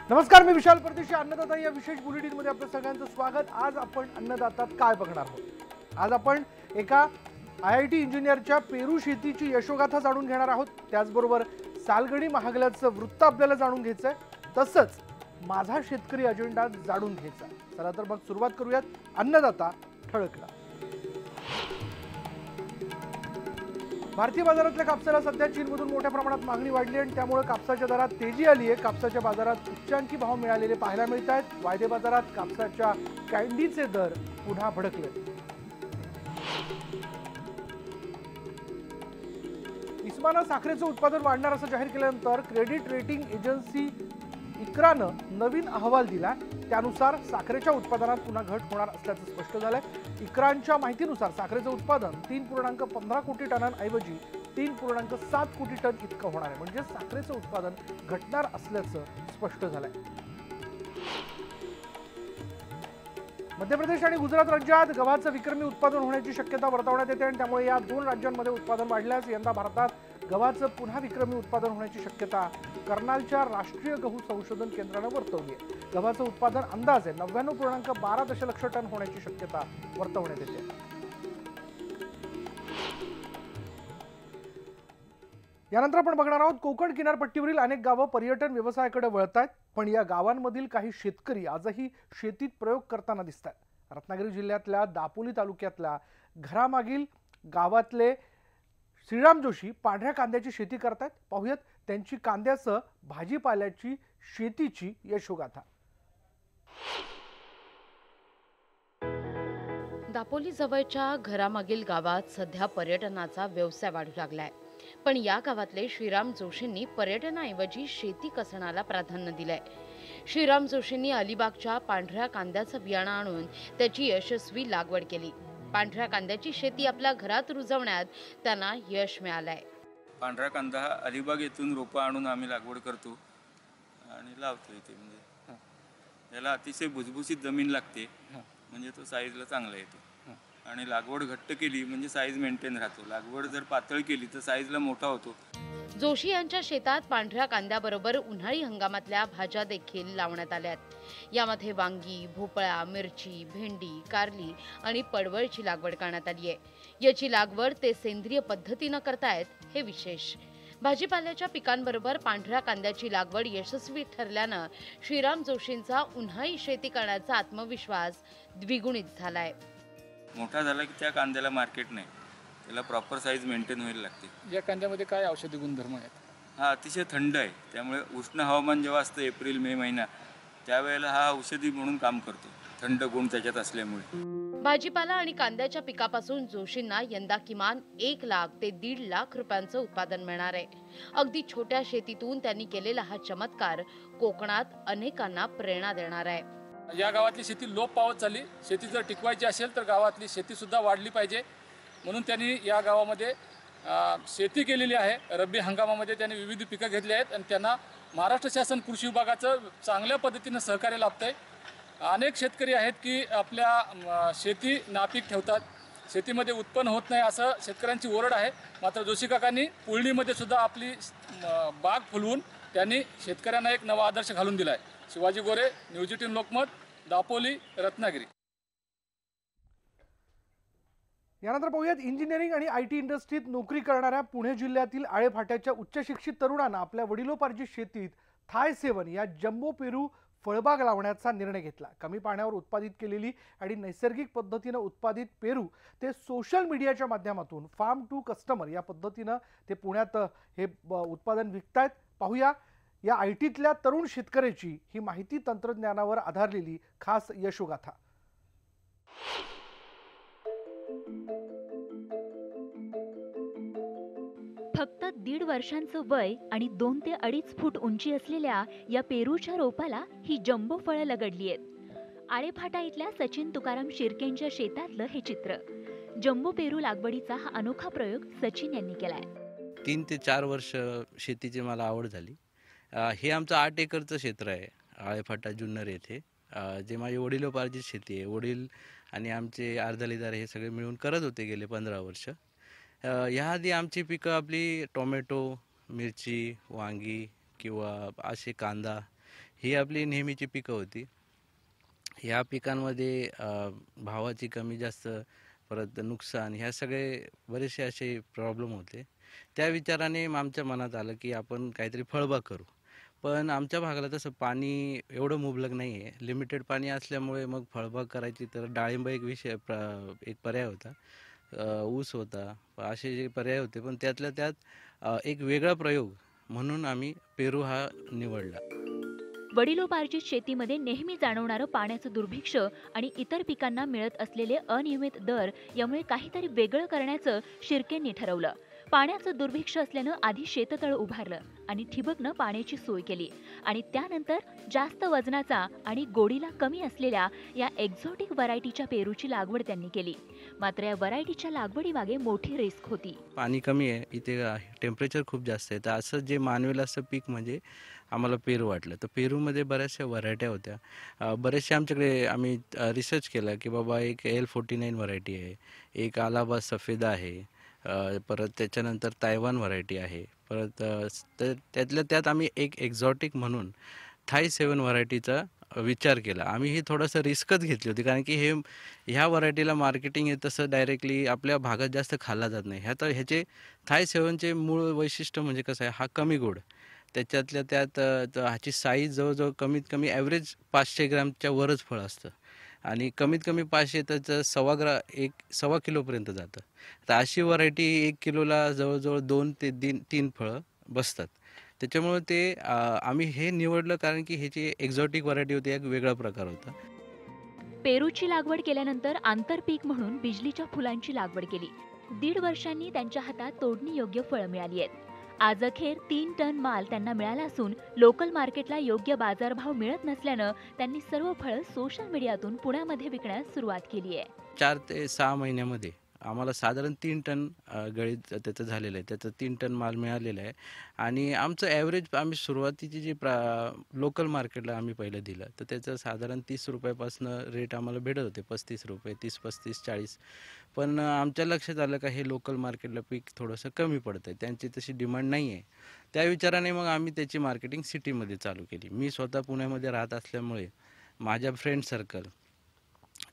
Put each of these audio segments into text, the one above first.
नमस्कार, मी विशाल परदेशी. अन्नदाता या विशेष बुलेटिनमध्ये आपलं सगळ्यांचं स्वागत. आज आपण अन्नदातात काय बघणार आहोत? आज आपण एका IIT इंजिनियरच्या पेरू शेतीची यशोगाथा जाणून घेणार आहोत. त्याचबरोबर सालगडी महागल्याचं वृत्त आपल्याला जाणून घ्यायचंय, तसंच माझा शेतकरी अजेंडा जाणून घ्यायचा. चला तर मग सुरुवात करूयात अन्नदाता ठळकला. भारतीय बाजारातल्या कापसाला सध्या चीनमधून मोठ्या प्रमाणात मागणी वाढली आणि त्यामुळे कापसाच्या दरात तेजी आली आहे. कापसाच्या बाजारात उच्चांकी भाव मिळालेले पाहायला मिळत आहेत. वायदे बाजारात कापसाच्या कॅन्डीचे दर पुन्हा भडकले. इस्मानं साखरेचं उत्पादन वाढणार असं जाहीर केल्यानंतर क्रेडिट रेटिंग एजन्सी इक्रानं नवीन अहवाल दिला. त्यानुसार साखरेच्या उत्पादनात पुन्हा घट होणार असल्याचं स्पष्ट झालंय. इक्रानच्या माहितीनुसार साखरेचं उत्पादन 3.15 कोटी टनांऐवजी 3.7 कोटी टन इतकं होणार आहे. म्हणजे साखरेचं उत्पादन घटणार असल्याचं स्पष्ट झालंय. मध्य प्रदेश आणि गुजरात राज्यात गव्हाचं विक्रमी उत्पादन होण्याची शक्यता वर्तवण्यात येते आणि त्यामुळे या दोन राज्यांमध्ये उत्पादन वाढल्यास यंदा भारतात गव्हाचं पुन्हा विक्रमी उत्पादन होण्याची शक्यता कर्नालच्या राष्ट्रीय गहू संशोधन केंद्रानं वर्तवली आहे. गव्हाचं उत्पादन अंदाजे 99.12 दशलक्ष टन होण्याची शक्यता वर्तवण्यात येते. यानंतर आपण बघणार आहोत कोकण किनारपट्टीवरील अनेक गावं पर्यटन व्यवसायाकडे वळत आहेत, पण या गावांमधील काही शेतकरी आजही शेतीत प्रयोग करताना दिसत आहेत. रत्नागिरी जिल्ह्यातल्या दापोली तालुक्यातल्या घरामागील गावातले श्रीराम जोशी पांढऱ्या कांद्याची शेती करतात. पाहूयात त्यांची कांद्यासह भाजीपाल्याची शेतीची यशोगाथा. दापोली जवळच्या घरामागील गावात सध्या पर्यटनाचा व्यवसाय वाढू लागलाय. पण या गावातले श्रीराम जोशींनी पर्यटनाऐवजी शेती कसणाला प्राधान्य दिलंय. श्रीराम जोशींनी अलिबागच्या पांढऱ्या कांद्याचं बियाणं आणून त्याची यशस्वी लागवड केली. पांढऱ्या कांद्याची शेती आपल्या घरात रुजवण्यात त्यांना यश मिळालंय. पांढरा कांदा हा अलिबाग येथून रोपं आणून आम्ही लागवड करतो आणि लावतो इथे. म्हणजे याला अतिशय भुसभुशीत जमीन लागते, म्हणजे तो साईजला चांगला येतो. आणि लागवड घट्ट केली म्हणजे साईज मेंटेन राहतो. लागवड जर पातळ केली तर साईजला मोठा होतो. जोशी यांच्या शेतात पांढऱ्या कांद्याबरोबर उन्हाळी हंगामातल्या भाज्या देखील लावण्यात आल्यात. यामध्ये वांगी, भोपळा, मिरची, भेंडी, कारली आणि पडवळची लागवड करण्यात आली आहे. याची लागवड ते सेंद्रिय पद्धतीनं करतायत हे विशेष. भाजीपाल्याच्या पिकांबरोबर पांढऱ्या कांद्याची लागवड यशस्वी ठरल्यानं श्रीराम जोशींचा उन्हाळी शेती करण्याचा आत्मविश्वास द्विगुणित झालाय. मोठा झाला की त्या कांद्याला मार्केट नाही, त्याला प्रॉपर साईज मेंटेन व्हायला लागते. या कांद्यामध्ये काय औषधी गुणधर्म आहेत? हा अतिशय थंड आहे, त्यामुळे उष्ण हवामान जेव्हा असतं एप्रिल मे महिना, त्यावेळेला हा औषधी म्हणून काम करतो, थंड गुण त्याच्यात असल्यामुळे. भाजीपाला आणि कांद्याच्या पिकापासून जोशींना यंदा किमान 1 लाख ते 1.5 लाख रुपयांचं उत्पादन मिळणार आहे. अगदी छोट्या शेतीतून त्यांनी केलेला हा चमत्कार कोकणात अनेकांना प्रेरणा देणार आहे. या गावातली शेती लोप पावत चालली. शेती जर टिकवायची असेल तर गावातली शेती सुद्धा वाढली पाहिजे, म्हणून त्यांनी या गावामध्ये शेती केलेली आहे. रब्बी हंगामामध्ये त्यांनी विविध पिकं घेतली आहेत आणि त्यांना महाराष्ट्र शासन कृषी विभागाचं चांगल्या पद्धतीनं सहकार्य लाभतंय. अनेक शेतकरी आहेत की आपल्या शेती नापीक ठेवतात, शेतीमध्ये उत्पन्न होत नाही असं शेतकऱ्यांची ओरड आहे. मात्र जोशी काकांनी पुळणीमध्ये सुद्धा आपली बाग फुलवून त्यांनी शेतकऱ्यांना एक नवा आदर्श घालून दिला आहे. शिवाजी गोरे, न्यूज 18 लोकमत, दापोली, रत्नागिरी. यानंतर पाहूयात इंजिनिअरिंग आणि IT इंडस्ट्रीत नोकरी करणाऱ्या पुणे जिल्ह्यातील आळेफाट्याच्या उच्चशिक्षित तरुणांना आपल्या वडिलोपार्जित शेतीत थाय 7 या जम्बो पेरू फळबाग लावण्याचा निर्णय घेतला. कमी पाण्यावर उत्पादित केलेली आणि नैसर्गिक पद्धतीनं उत्पादित पेरू ते सोशल मीडियाच्या माध्यमातून फार्म टू कस्टमर या पद्धतीनं ते पुण्यात हे उत्पादन विकतायत. पाहूया या ITतल्या तरुण शेतकऱ्याची ही माहिती तंत्रज्ञानावर आधारलेली खास यशोगाथा. फक्त 1.5 वर्षांचं वय आणि 2 ते 2.5 फूट उंची असलेल्या या पेरूच्या रोपाला ही जम्बो फळं लगडली आहेत. आळेफाटा इथल्या सचिन तुकाराम शिर्केंच्या शेतातलं हे चित्र. जम्बो पेरू लागवडीचा हा अनोखा प्रयोग सचिन यांनी केलाय. 3 ते 4 वर्ष शेतीची मला आवड झाली. हे आमचं 8 एकरचं क्षेत्र आहे आळेफाटा जुन्नर येथे. जे माझे वडिलोपार्जित शेती आहे. वडील आणि आमचे अर्धालीदार हे सगळे मिळून करत होते गेले 15 वर्ष. ह्याआधी आमची पिकं आपली टोमॅटो, मिरची, वांगी किंवा असे कांदा ही आपली नेहमीची पिकं होती. ह्या पिकांमध्ये भावाची कमी जास्त, परत नुकसान, ह्या सगळे बरेचसे असे प्रॉब्लेम होते. त्या विचाराने आमच्या मनात आलं की आपण काहीतरी फळबाग करू. पण आमच्या भागाला तसं पाणी एवढं मुबलक नाही आहे. लिमिटेड पाणी असल्यामुळे मग फळबाग करायची तर डाळिंब एक एक पर्याय होता. ऊस होता. असे जे पर्याय होते, पण त्यातल्या त्यात एक वेगळा प्रयोग म्हणून आम्ही पेरू हा निवडला. वडिलोपार्जित शेतीमध्ये नेहमी जाणवणारं पाण्याचं दुर्भिक्ष्य आणि इतर पिकांना मिळत असलेले अनियमित दर यामुळे काहीतरी वेगळं करण्याचं शिर्केंनी ठरवलं. पाण्याचं दुर्भिक्ष्य असल्यानं आधी शेततळ उभारलं आणि ठिबकनं पाण्याची सोय केली आणि त्यानंतर जास्त वजनाचा आणि गोडीला कमी असलेल्या या एक्झॉटिक व्हरायटीच्या पेरूची लागवड त्यांनी केली. मात्र या व्हरायटीच्या लागवडीमागे मोठी रिस्क होती. पाणी कमी आहे, इथे टेम्परेचर खूप जास्त आहे. तर असं जे मानवेल असं पीक म्हणजे आम्हाला पेरू वाटलं. तर पेरूमध्ये बऱ्याचशा व्हरायट्या होत्या. बरेचसे आमच्याकडे आम्ही रिसर्च केला की बाबा एक L49 व्हरायटी आहे, एक अलाहाबाद सफेदा आहे, परत त्याच्यानंतर तायवान व्हरायटी आहे. परत तर त्यातल्या त्यात आम्ही एक एक्झॉटिक म्हणून थाई 7 व्हरायटीचा विचार केला. आम्ही ही थोडंसं रिस्कच घेतली होती, कारण की ह्या व्हरायटीला मार्केटिंग आहे तसं डायरेक्टली आपल्या भागात जास्त खाल्ला जात नाही. ह्याचे थाई 7चे मूळ वैशिष्ट्य म्हणजे कसं आहे, हा कमी गोड. त्याच्यातल्या त्यात ह्याची साईज जवळजवळ कमीत कमी ॲव्हरेज 500 ग्रॅमच्या वरच फळ असतं आणि कमीत कमी 500 त्याचं सव्वा किलोपर्यंत जातं. तर अशी व्हरायटी 1 किलोला जवळजवळ 2 ते 3 फळं बसतात. त्याच्यामुळे ते आम्ही हे निवडलं, कारण की ह्याची एक्झॉटिक व्हरायटी होती, एक वेगळा प्रकार होता. पेरूची लागवड केल्यानंतर आंतरपीक म्हणून बिजलीच्या फुलांची लागवड केली. 1.5 वर्षांनी त्यांच्या हातात तोडणी योग्य फळं मिळाली आहेत. आज अखेर 3 टन माल त्यांना मिळाला असून लोकल मार्केटला योग्य बाजारभाव मिळत नसल्यानं त्यांनी सर्व फळं सोशल मीडियातून पुण्यामध्ये विकण्यास सुरुवात केली आहे. 4 ते 6 महिन्यामध्ये आम्हाला साधारण 3 टन गळीत त्याचं झालेलं आहे. त्याचं 3 टन माल मिळालेला आहे आणि आमचं ॲव्हरेज आम्ही सुरुवातीची जी लोकल मार्केटला आम्ही पहिलं दिलं, तर त्याचं साधारण 30 रुपयापासनं रेट आम्हाला भेटत होते. 35 रुपये, 30, 35, 40. पण आमच्या लक्षात आलं का हे लोकल मार्केटला पीक थोडंसं कमी पडतं आहे, त्यांची तशी डिमांड नाही आहे. त्या विचाराने मग आम्ही त्याची मार्केटिंग सिटीमध्ये चालू केली. मी स्वतः पुण्यामध्ये राहत असल्यामुळे माझ्या फ्रेंड सर्कल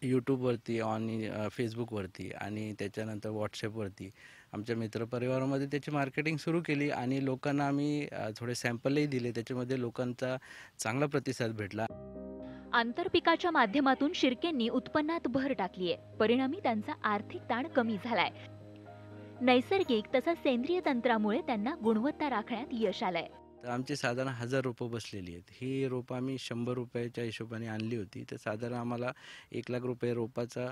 यूट्यूबवरती आणि फेसबुकवरती आणि त्याच्यानंतर व्हॉट्सॲपवरती आमच्या मित्रपरिवारामध्ये त्याची मार्केटिंग सुरू केली आणि लोकांना आम्ही थोडे सॅम्पलही दिले. त्याच्यामध्ये लोकांचा चांगला प्रतिसाद भेटला. आंतरपिकाच्या माध्यमातून शिर्केंनी उत्पन्नात भर टाकली आहे. परिणामी त्यांचा आर्थिक ताण कमी झालाय. नैसर्गिक तसंच सेंद्रिय तंत्रामुळे त्यांना गुणवत्ता राखण्यात यश आलंय. तर आमची साधारण 1000 रोपं बसलेली आहेत. ही रोपं आम्ही 100 रुपयाच्या हिशोबाने आणली होती. तर साधारण आम्हाला 1 लाख रुपये रोपाचा,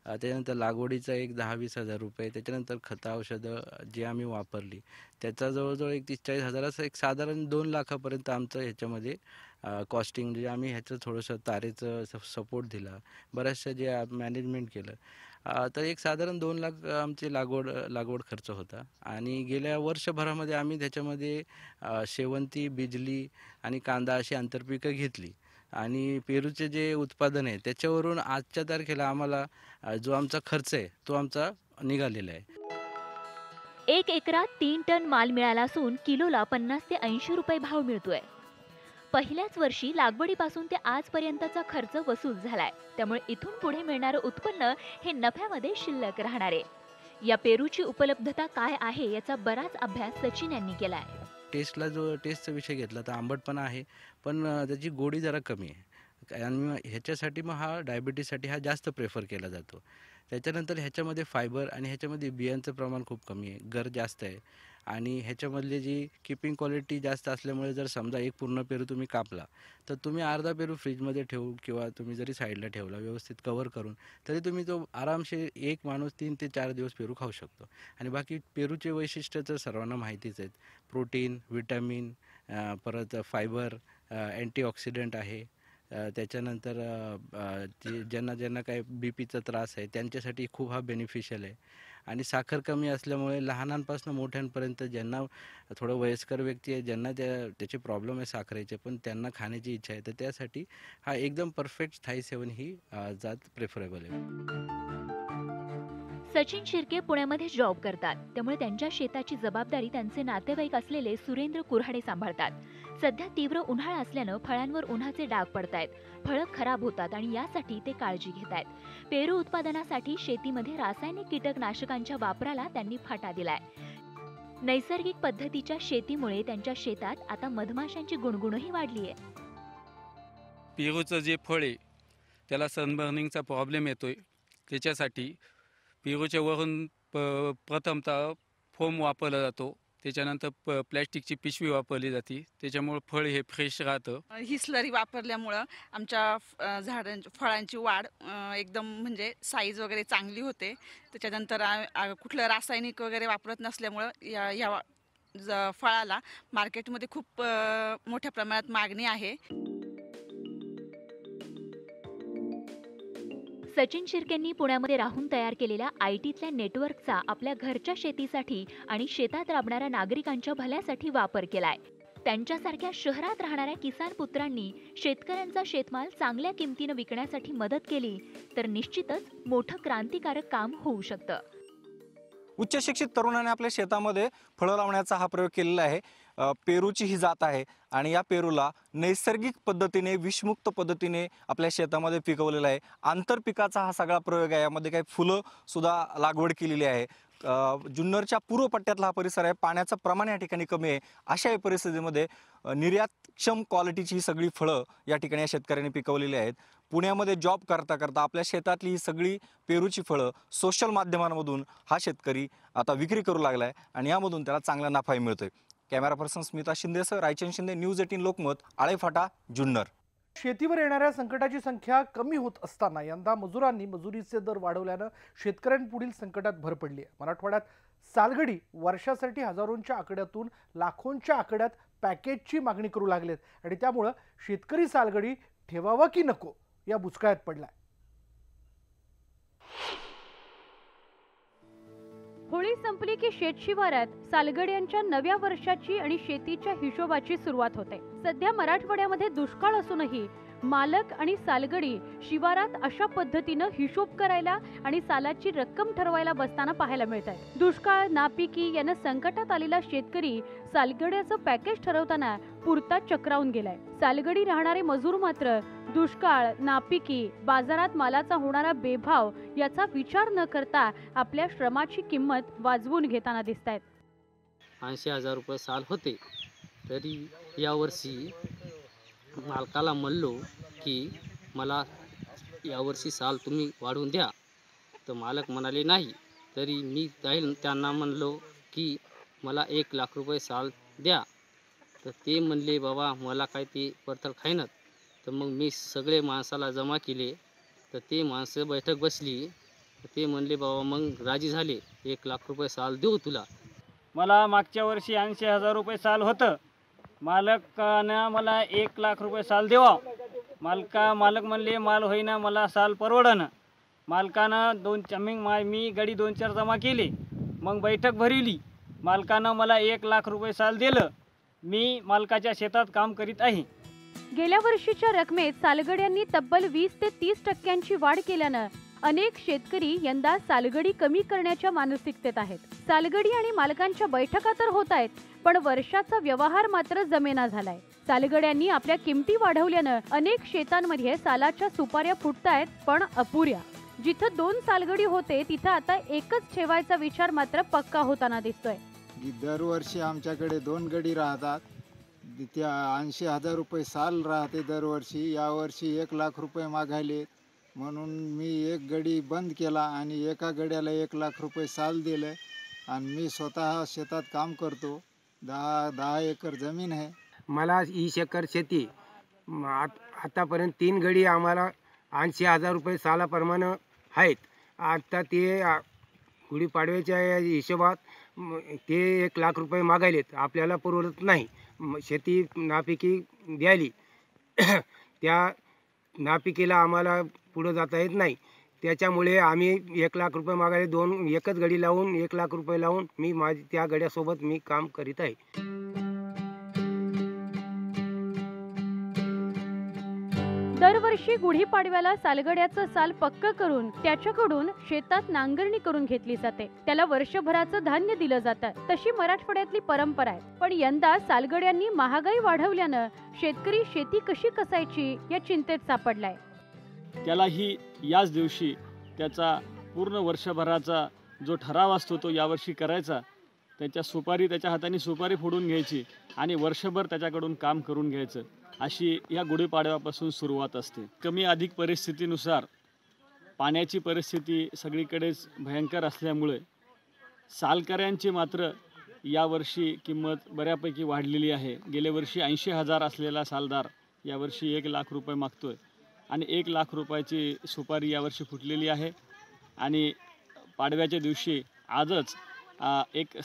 त्याच्यानंतर लागवडीचा एक 10-20 हजार रुपये, त्याच्यानंतर खतं औषधं जी आम्ही वापरली त्याचा जवळजवळ 31-40 हजाराचं एक साधारण 2 लाखापर्यंत आमचं ह्याच्यामध्ये कॉस्टिंग, म्हणजे आम्ही ह्याचं थोडंसं तारेचं सपोर्ट दिला, बऱ्याचशा जे मॅनेजमेंट केलं. तर एक साधारण 2 लाख आमची लागवड खर्च होता आणि गेल्या वर्षभरामध्ये आम्ही त्याच्यामध्ये शेवंती, बिजली आणि कांदा अशी आंतरपिकं घेतली आणि पेरूचे जे उत्पादन आहे त्याच्यावरून आजच्या तारखेला आम्हाला जो आमचा खर्च आहे तो आमचा निघालेला आहे. 1 एकरात 3 टन माल मिळाला असून किलोला 50 ते 80 रुपये भाव मिळतोय. पहिल्याच वर्षी लागवडीपासून ते आजपर्यंतचा खर्च वसूल झालाय. त्यामुळे इथून पुढे मिळणारं उत्पन्न हे नफ्यामध्ये शिल्लक राहणार आहे. या पेरूची उपलब्धता काय आहे याचा बराच अभ्यास सचिन यांनी केलाय. टेस्टचा विषय घेतला तर आंबटपणा आहे, पण त्याची गोडी जरा कमी आहे आणि ह्याच्यासाठी मग हा डायबिटीससाठी हा जास्त प्रेफर केला जातो. त्याच्यानंतर ह्याच्यामध्ये फायबर आणि ह्याच्यामध्ये बियांचं प्रमाण खूप कमी आहे, गर जास्त आहे आणि ह्याच्यामधली जी कीपिंग क्वालिटी जास्त असल्यामुळे जर समजा एक पूर्ण पेरू तुम्ही कापला तर तुम्ही अर्धा पेरू फ्रीजमध्ये ठेवू किंवा तुम्ही जरी साईडला ठेवला व्यवस्थित कवर करून, तरी तुम्ही तो आरामशीर एक माणूस 3 ते 4 दिवस पेरू खाऊ शकतो. आणि बाकी पेरूचे वैशिष्ट्य तर सर्वांना माहितीच आहेत. प्रोटीन, विटॅमिन, परत फायबर, अँटीऑक्सिडंट आहे. त्याच्यानंतर ज्यांना काय बीपीचा त्रास आहे त्यांच्यासाठी खूप हा बेनिफिशियल आहे. आणि साखर कमी असल्यामुळे लहानांपासून मोठ्यांपर्यंत ज्यांना थोडं वयस्कर व्यक्ती आहे, ज्यांना त्याचे प्रॉब्लेम आहे साखरेचे पण त्यांना खाण्याची इच्छा आहे, तर त्यासाठी हा एकदम परफेक्ट थाई 7 ही जात प्रेफरेबल आहे. सचिन शिर्के पुण्यामध्ये जॉब करतात, त्यामुळे त्यांच्या शेताची जबाबदारी त्यांचे नातेवाईक असलेले सुरेंद्र कुऱ्हाडे सांभाळतात. सध्या तीव्र उन्हाळा असल्यानं फळांवर उन्हाचे डाग पडतायत, फळं खराब होतात आणि यासाठी ते काळजी घेतायत. पेरू उत्पादनासाठी शेतीमध्ये रासायनिक कीटकनाशकांच्या वापराला त्यांनी फाटा दिलाय. नैसर्गिक पद्धतीच्या शेतीमुळे त्यांच्या शेतात आता मधमाशांची गुणगुणही वाढली आहे. पेरूचं जे फळ आहे त्याला सनबर्निंगचा प्रॉब्लेम येतोय. त्याच्यासाठी पेरूच्या वरून प्रथमतः फोम वापरला जातो, त्याच्यानंतर प्लॅस्टिकची पिशवी वापरली जाते. त्याच्यामुळे फळ हे फ्रेश राहतं. ही स्लरी वापरल्यामुळं आमच्या झाडांची फळांची वाढ एकदम म्हणजे साईज वगैरे चांगली होते. त्याच्यानंतर कुठलं रासायनिक वगैरे वापरत नसल्यामुळं या फळाला मार्केटमध्ये खूप मोठ्या प्रमाणात मागणी आहे. सचिन शिर्केंनी पुण्यामध्ये राहून तयार केलेल्या आयटीतल्या नेटवर्कचा आपल्या घरच्या शेतीसाठी आणि शेतात राबणाऱ्या नागरिकांच्या भल्यासाठी वापर केलाय. त्यांच्यासारख्या शहरात राहणाऱ्या किसान पुत्रांनी शेतकऱ्यांचा शेतमाल चांगल्या किमतीनं विकण्यासाठी मदत केली तर निश्चितच मोठं क्रांतिकारक काम होऊ शकतं. उच्च शिक्षित तरुणाने आपल्या शेतामध्ये फळं लावण्याचा हा प्रयोग केलेला आहे. पेरूची ही जात आहे आणि या पेरूला नैसर्गिक पद्धतीने विषमुक्त पद्धतीने आपल्या शेतामध्ये पिकवलेला आहे. आंतरपिकाचा हा सगळा प्रयोग आहे. यामध्ये काही फुलं सुद्धा लागवड केलेली आहे. जुन्नरच्या पूर्व पट्ट्यातला हा परिसर आहे. पाण्याचं प्रमाण या ठिकाणी कमी आहे. अशा या परिस्थितीमध्ये निर्यातक्षम क्वालिटीची सगळी फळं या ठिकाणी या शेतकऱ्यांनी पिकवलेली आहेत. पुण्यामध्ये जॉब करता करता आपल्या शेतातली ही सगळी पेरूची फळं सोशल माध्यमांमधून हा शेतकरी आता विक्री करू लागला आहे आणि यामधून त्याला चांगला नफाही मिळतोय. कॅमेरा पर्सन स्मिता शिंदेसह रायचंद शिंदे, न्यूज 18 लोकमत, आळेफाटा, जुन्नर. शेतीवर येणाऱ्या संकटाची संख्या कमी होत असताना यंदा मजुरांनी मजुरीचे दर वाढवल्यानं शेतकऱ्यांपुढील संकटात भर पडली आहे. मराठवाड्यात सालगडी वर्षासाठी हजारोंच्या आकड्यातून लाखोंच्या आकड्यात पॅकेजची मागणी करू लागलेत आणि त्यामुळं शेतकरी सालगडी ठेवावा की नको या बुचकळ्यात पडलाय. होळी संपली की शेतशिवारात सालगड्यांच्या नव्या वर्षाची आणि शेतीच्या हिशोबाची सुरुवात होते. सध्या मराठवाड्यामध्ये दुष्काळ असूनही मालक आणि सालगडी शिवारात अशा पद्धतीनं हिशोब करायला आणि सालाची रक्कम ठरवायला बसताना पाहायला मिळत आहे. दुष्काळ, नापिकी यानं संकटात आलेला शेतकरी सालगड्याचं पॅकेज ठरवताना पुरता चक्रावून गेलाय. सालगडी राहणारे मजूर मात्र दुष्काळ, नापिकी, बाजारात मालाचा होणारा बेभाव याचा विचार न करता आपल्या श्रमाची किंमत वाजवून घेताना दिसतायत. 80,000 रुपये साल होते, तरी यावर्षी मालकाला म्हणलो की मला यावर्षी साल तुम्ही वाढवून द्या, तर मालक म्हणाले नाही. तरी मी त्यांना म्हणलो की मला 1 लाख रुपये साल द्या, तर ते म्हणले बाबा मला काय ते पडतळ खाईनात. तर मग मी सगळे माणसाला जमा केले, तर ते माणसं बैठक बसली, तर ते म्हणले बाबा मग राजी झाले 1 लाख रुपये साल देऊ तुला. मला मागच्या वर्षी 80,000 रुपये साल होतं. मालकानं मला 1 लाख रुपये साल देवा. मालक म्हणले माल होईना, मला साल परवडणं. मालकानं मी गडी 2-4 जमा केले, मग बैठक भरवली. मालकानं मला 1 लाख रुपये साल दिलं. मी मालकाच्या शेतात काम करीत आहे. गेल्या वर्षीच्या रकमेत सालगड्यांनी तब्बल 20 ते 30% वाढ केल्यानं अनेक शेतकरी यंदा सालगडी कमी करण्याच्या मानसिकतेत आहेत. सालगडी आणि मालकांच्या बैठका तर होत आहेत, पण वर्षाचा व्यवहार मात्र जमेना झालाय. सालगड्यांनी आपल्या किमती वाढवल्यानं अनेक शेतांमध्ये सालाच्या सुपाऱ्या फुटतायत, पण अपुऱ्या. जिथं 2 सालगडी होते तिथं आता एकच ठेवायचा विचार मात्र पक्का होताना दिसतोय. दरवर्षी आमच्याकडे 2 गडी राहतात. त्या 80,000 रुपये साल राहते दरवर्षी. यावर्षी 1 लाख रुपये मागायले, म्हणून मी 1 गडी बंद केला आणि एका गड्याला 1 लाख रुपये साल दिलं. आणि मी स्वतः शेतात काम करतो. 10 एकर जमीन आहे. मला 20 एकर शेती. आतापर्यंत 3 गडी आम्हाला 80,000 रुपये सालाप्रमाणे आहेत. आता ते गुढीपाडव्याच्या हिशोबात ते 1 लाख रुपये मागायलेत. आपल्याला परवडत नाही. शेती नापिकी द्यायली, त्या नापिकीला आम्हाला पुढं जाता येत नाही. त्याच्यामुळे आम्ही 1 लाख रुपये मागायले एकच गडी लावून 1 लाख रुपये लावून मी त्या गड्यासोबत मी काम करीत आहे. दरवर्षी गुढीपाडव्याला सालगड्याचं साल पक्क करून त्याच्याकडून शेतात नांगरणी करून घेतली जाते. त्याला वर्षभराचं धान्य दिलं जातं. तशी मराठवाड्यातली परंपरा आहे. पण यंदा सालगड्यांनी महागाई वाढवल्यानं शेतकरी शेती कशी कसायची या चिंतेत सापडलाय. त्यालाही याच दिवशी त्याचा पूर्ण वर्षभराचा जो ठराव असतो तो यावर्षी करायचा. त्याच्या हाताने सुपारी फोडून घ्यायची आणि वर्षभर त्याच्याकडून काम करून घ्यायचं, अशी या गुढीपाडव्यापासून सुरुवात असते. कमी अधिक परिस्थितीनुसार पाण्याची परिस्थिती सगळीकडेच भयंकर असल्यामुळे सालकऱ्यांची मात्र यावर्षी किंमत बऱ्यापैकी वाढलेली आहे. गेल्या वर्षी 80,000 असलेला सालदार यावर्षी 1,00,000 रुपये मागतोय आणि 1,00,000 रुपयाची सुपारी यावर्षी फुटलेली आहे. आणि पाडव्याच्या दिवशी आजच एक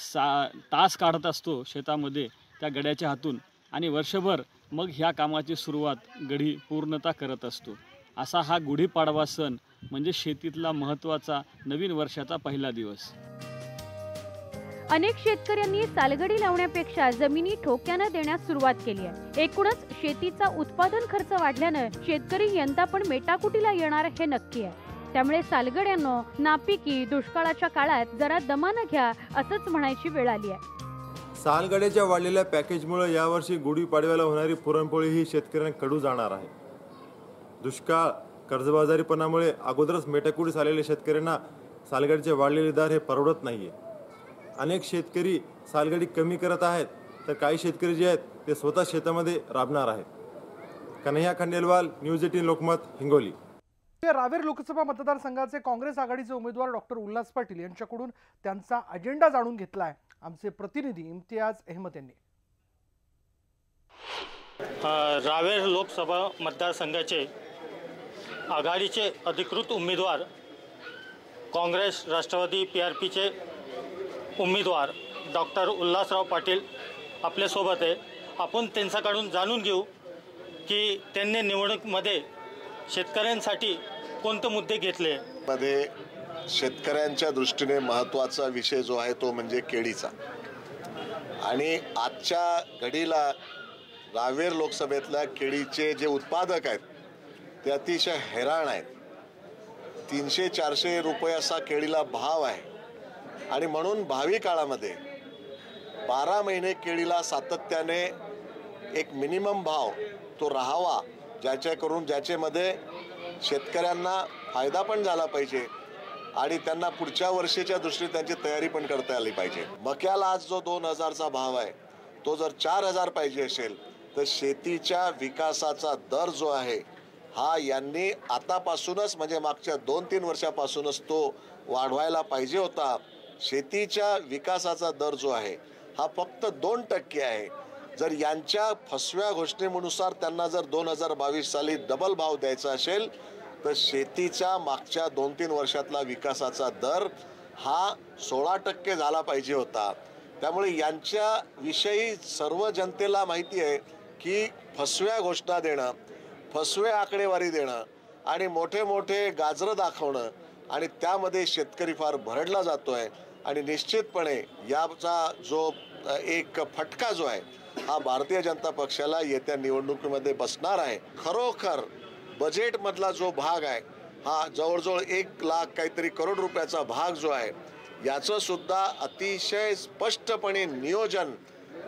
तास काढत असतो शेतामध्ये त्या गड्याच्या हातून आणि वर्षभर मग ह्या कामाची सुरुवात गडी पूर्णता करत असतो. असा हा गुढीपाडवा सण म्हणजे शेतीतला महत्त्वाचा नवीन वर्षाचा पहिला दिवस. अनेक शेतकऱ्यांनी सालगडी लावण्यापेक्षा जमिनी ठोक्यानं देण्यास सुरुवात केली आहे. एकूणच शेतीचा उत्पादन खर्च वाढल्यानं शेतकरी यंदा पण मेटाकुटीला येणार हे नक्की आहे. त्यामुळे सालगड्यांनो, नापिकी दुष्काळाच्या काळात जरा दमानं घ्या असंच म्हणायची वेळ आली आहे. सालगड्याच्या वाढलेल्या पॅकेजमुळे यावर्षी गुढीपाडव्याला होणारी पुरणपोळी ही शेतकऱ्यांना कडू जाणार आहे. दुष्काळ, कर्जबाजारीपणामुळे अगोदरच मेटाकुटीस आलेल्या शेतकऱ्यांना सालगडीचे वाढलेले दर हे परवडत नाही आहे. अनेक शेतकरी सालगडी कमी करत आहेत, तर काही शेतकरी जे आहेत ते स्वतः शेतामध्ये राबणार आहेत. कन्हैया खंडेलवाल, न्यूज 18 लोकमत, हिंगोली. रावेर लोकसभा मतदारसंघाचे काँग्रेस आघाडीचे उमेदवार डॉक्टर उल्हास पाटील यांच्याकडून त्यांचा अजेंडा जाणून घेतला आहे आमचे प्रतिनिधी इम्तियाज अहमद यांनी. रावेर लोकसभा मतदारसंघाचे आघाडीचे अधिकृत उमेदवार काँग्रेस, राष्ट्रवादी, PRPचे उमेदवार डॉक्टर उल्हासराव पाटील आपल्यासोबत आहे. आपण त्यांच्याकडून जाणून घेऊ की त्यांनी निवडणुकीमध्ये शेतकऱ्यांसाठी कोणते मुद्दे घेतले. मध्ये शेतकऱ्यांच्या दृष्टीने महत्त्वाचा विषय जो आहे तो म्हणजे केळीचा. आणि आजच्या घडीला रावेर लोकसभेतल्या केळीचे जे उत्पादक आहेत ते अतिशय हैराण आहेत. 300-400 रुपये असा केळीला भाव आहे. आणि म्हणून भावी काळामध्ये 12 महिने केळीला सातत्याने एक मिनिमम भाव तो राहावा, ज्याच्यामध्ये शेतकऱ्यांना फायदा पण झाला पाहिजे आणि त्यांना पुढच्या वर्षीच्या दृष्टीने त्यांची तयारी पण करता आली पाहिजे. मक्याला आज जो 2,000चा भाव आहे तो जर 4,000 पाहिजे असेल तर शेतीच्या विकासाचा दर जो आहे हा यांनी आतापासूनच म्हणजे मागच्या 2-3 वर्षापासूनच तो वाढवायला पाहिजे होता. शेतीच्या विकासाचा दर जो आहे हा फक्त 2% आहे. जर यांच्या फसव्या घोषणेनुसार त्यांना जर 2022 साली डबल भाव द्यायचा असेल तर शेतीच्या मागच्या 2-3 वर्षातला विकासाचा दर हा 16% झाला पाहिजे होता. त्यामुळे यांच्या विषयी सर्व जनतेला माहिती आहे की फसव्या घोषणा देणं, फसवे आकडेवारी देणं आणि मोठे मोठे गाजरं दाखवणं आणि त्यामध्ये शेतकरी फार भरडला जातोय. आणि निश्चितपणे याचा जो एक फटका जो आहे हा भारतीय जनता पक्षाला येत्या निवडणुकीमध्ये बसणार आहे. खरोखर बजेटमधला जो भाग आहे हा जवळजवळ 1,00,000 काहीतरी करोड रुपयाचा भाग जो आहे याचं सुद्धा अतिशय स्पष्टपणे नियोजन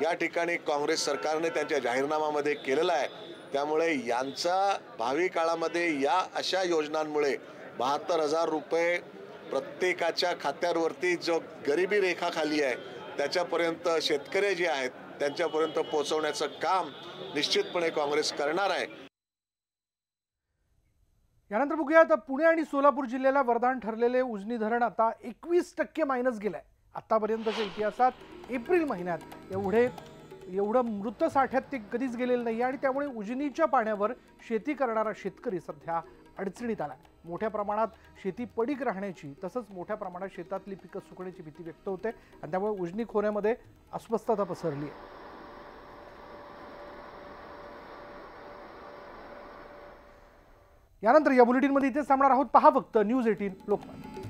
या ठिकाणी काँग्रेस सरकारने त्यांच्या जाहीरनाम्यामध्ये केलेलं आहे. त्यामुळे यांचा भावी काळामध्ये या अशा योजनांमुळे 72,000 रुपये प्रत्येकाच्या खात्यावरती जो गरिबी रेखा खाली आहे त्याच्यापर्यंत शेतकरी जे आहेत त्यांच्यापर्यंत पोहोचवण्याचं काम निश्चितपणे काँग्रेस करणार आहे. यानंतर बघूयात पुणे आणि सोलापूर जिल्ह्याला वरदान ठरलेले उजनी धरण आता 21% मायनस गेलंय. आतापर्यंतच्या इतिहासात एप्रिल महिन्यात एवढं मृत साठ्यात ते कधीच गेलेलं नाही आणि त्यामुळे उजनीच्या पाण्यावर शेती करणारा शेतकरी सध्या अडचणीत आला. मोठ्या प्रमाणात शेती पडीक राहण्याची तसंच मोठ्या प्रमाणात शेतातली पिकं सुकण्याची भीती व्यक्त होते आणि त्यामुळे उजनी खोऱ्यामध्ये अस्वस्थता पसरली आहे. यानंतर या बुलेटिनमध्ये इथेच थांबणार आहोत. पहा फक्त न्यूज 18 लोकमत.